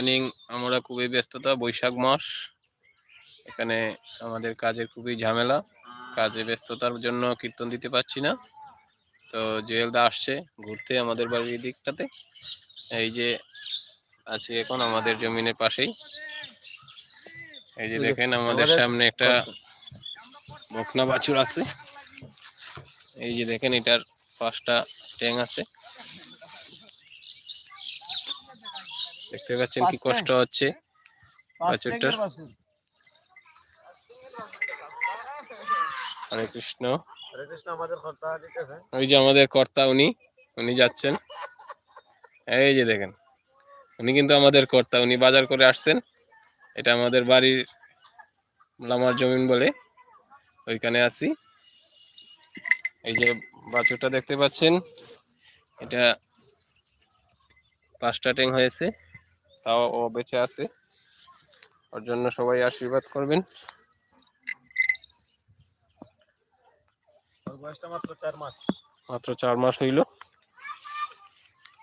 ইদানিং আমরা খুবই ব্যস্ততা, বৈশাখ মাস, এখানে আমাদের কাজের খুবই ঝামেলা। কাজে ব্যস্ততার জন্য কীর্তন দিতে পারছি না। তো জুয়েলদা আসছে ঘুরতে আমাদের বাড়ির দিকটাতে। এই যে আছি এখন আমাদের জমিনের পাশেই। এই যে দেখেন আমাদের সামনে একটা বকনা বাছুর আছে। এই যে দেখেন এটার 5টা ট্যাং আছে, দেখতে পাচ্ছেন কি কষ্ট হচ্ছে বাছুরটার। হরে কৃষ্ণ। ওই যে আমাদের কর্তা, উনি যাচ্ছেন। এই যে দেখেন উনি কিন্তু আমাদের কর্তা, উনি বাজার করে আসছেন। এটা আমাদের বাড়ির লামার জমিন বলে, ওইখানে আছি। এই যে বাছুরটা দেখতে পাচ্ছেন, এটা 5টা ট্যাং হয়েছে, তাও ও বেঁচে আছে। ওর জন্য সবাই আশীর্বাদ করবেন। মাত্র 4 মাস হইল।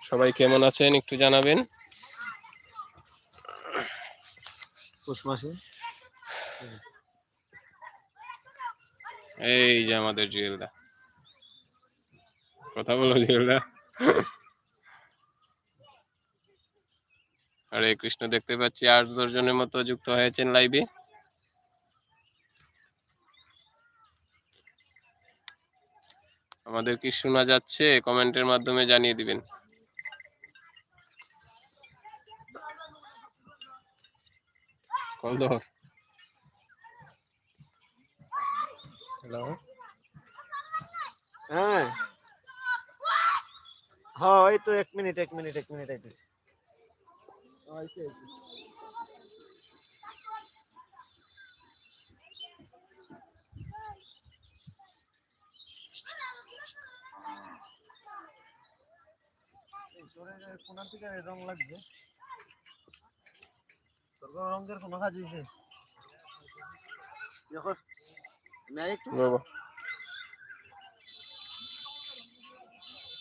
সবাই কেমন আছেন একটু জানাবেন। এই যে আমাদের জুয়েলদা, কথা বলো জুয়েলদা। হরে কৃষ্ণ। দেখতে পাচ্ছি 8-10 জনের মতো যুক্ত হয়েছেন লাইভে। আমাদের কি শোনা যাচ্ছে কমেন্টের মাধ্যমে জানিয়ে দিবেন। হ্যালো, হ্যাঁ হ্যাঁ, এই তো 1 মিনিট আইতেছি। কোন থেকে রং লাগবে? তোর রঙের কোনো কাজ হয়েছে? দেখো,